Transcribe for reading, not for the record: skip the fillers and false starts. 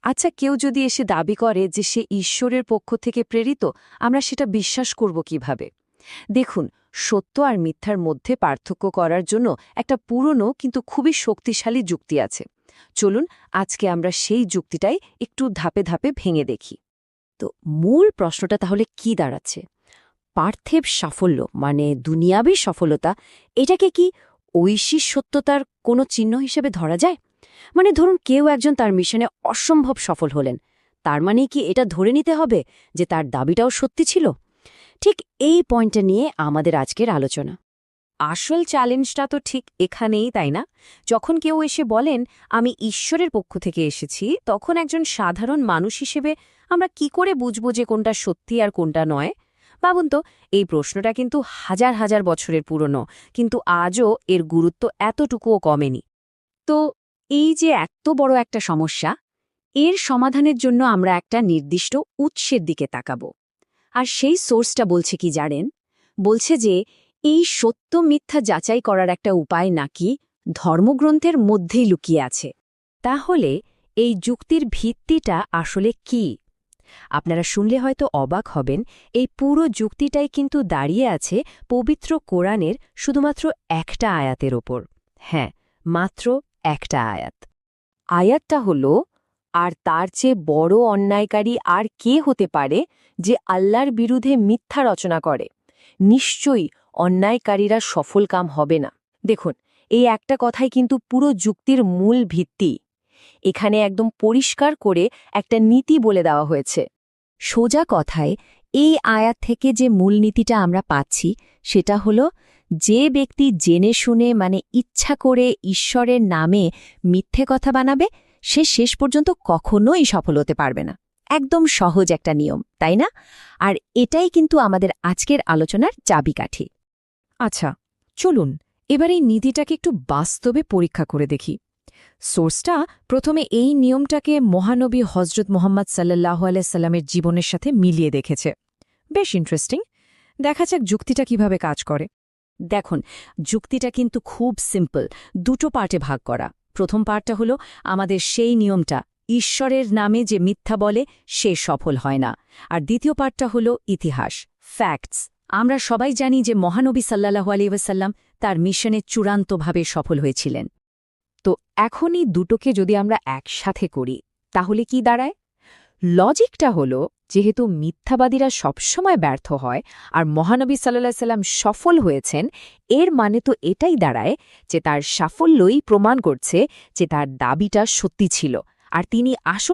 আচ্ছা, কেউ যদি এসে দাবি করে যে সে ঈশ্বরের পক্ষ থেকে প্রেরিত, আমরা সেটা বিশ্বাস করব কিভাবে? দেখুন, সত্য আর মিথ্যার মধ্যে পার্থক্য করার জন্য একটা পুরনো কিন্তু খুবই শক্তিশালী যুক্তি আছে। চলুন আজকে আমরা সেই যুক্তিটাই একটু ধাপে ধাপে ভেঙে দেখি। তো মূল প্রশ্নটা তাহলে কি দাঁড়াচ্ছে? পার্থিব সাফল্য মানে দুনিয়াবী সফলতা, এটাকে কি ঐশী সত্যতার কোনো চিহ্ন হিসেবে ধরা যায়? মানে ধরুন কেউ একজন তার মিশনে অসম্ভব সফল হলেন, তার মানে কি এটা ধরে নিতে হবে যে তার দাবিটাও সত্যি ছিল? ঠিক এই পয়েন্টটা নিয়ে আমাদের আজকের আলোচনা। আসল চ্যালেঞ্জটা তো ঠিক এখানেই, তাই না? যখন কেউ এসে বলেন আমি ঈশ্বরের পক্ষ থেকে এসেছি, তখন একজন সাধারণ মানুষ হিসেবে আমরা কি করে বুঝব যে কোনটা সত্যি আর কোনটা নয়? ভাবুন তো, এই প্রশ্নটা কিন্তু হাজার হাজার বছরের পুরনো, কিন্তু আজও এর গুরুত্ব এতটুকুও কমেনি। তো এই যে এত বড় একটা সমস্যা, এর সমাধানের জন্য আমরা একটা নির্দিষ্ট উৎসের দিকে তাকাব। আর সেই সোর্সটা বলছে কি জানেন? বলছে যে এই সত্য মিথ্যা যাচাই করার একটা উপায় নাকি ধর্মগ্রন্থের মধ্যেই লুকিয়ে আছে। তাহলে এই যুক্তির ভিত্তিটা আসলে কি? আপনারা শুনলে হয়তো অবাক হবেন, এই পুরো যুক্তিটাই কিন্তু দাঁড়িয়ে আছে পবিত্র কোরআনের শুধুমাত্র একটা আয়াতের ওপর। হ্যাঁ, মাত্র একটা আয়াত। আয়াতটা হল, আর তার চেয়ে বড় অন্যায়কারী আর কে হতে পারে যে আল্লাহর বিরুদ্ধে মিথ্যা রচনা করে? নিশ্চয়ই অন্যায়কারীরা সফলকাম হবে না। দেখুন, এই একটা কথাই কিন্তু পুরো যুক্তির মূল ভিত্তি। এখানে একদম পরিষ্কার করে একটা নীতি বলে দেওয়া হয়েছে। সোজা কথায় এই আয়াত থেকে যে মূলনীতিটা আমরা পাচ্ছি সেটা হলো, যে ব্যক্তি জেনে শুনে মানে ইচ্ছা করে ঈশ্বরের নামে মিথ্যে কথা বানাবে, সে শেষ পর্যন্ত কখনোই সফল হতে পারবে না। একদম সহজ একটা নিয়ম, তাই না? আর এটাই কিন্তু আমাদের আজকের আলোচনার চাবিকাঠি। আচ্ছা, চলুন এবার এই নীতিটাকে একটু বাস্তবে পরীক্ষা করে দেখি। সোর্সটা প্রথমে এই নিয়মটাকে মহানবী হজরত মোহাম্মদ সাল্লাহ আলাইসাল্লামের জীবনের সাথে মিলিয়ে দেখেছে। বেশ ইন্টারেস্টিং। দেখা যাক যুক্তিটা কিভাবে কাজ করে। দেখুন, যুক্তিটা কিন্তু খুব সিম্পল, দুটো পার্টে ভাগ করা। প্রথম পার্টটা হলো আমাদের সেই নিয়মটা, ঈশ্বরের নামে যে মিথ্যা বলে সে সফল হয় না। আর দ্বিতীয় পার্টটা হলো ইতিহাস, ফ্যাক্টস। আমরা সবাই জানি যে মহানবী সাল্লাল্লাহু আলাইহি ওয়াসাল্লাম তার মিশনে চূড়ান্তভাবে সফল হয়েছিলেন। তো এখনই দুটোকে যদি আমরা একসাথে করি, তাহলে কি দাঁড়ায়? লজিকটা হলো, যেহেতু মিথ্যাবাদীরা সবসময় ব্যর্থ হয় আর মহানবী সাল্লাল্লাহু আলাইহি সাল্লাম সফল হয়েছেন, এর মানে তো এটাই দাঁড়ায় যে তার সাফল্যই প্রমাণ করছে যে তার দাবিটা সত্যি ছিল আর তিনি আসল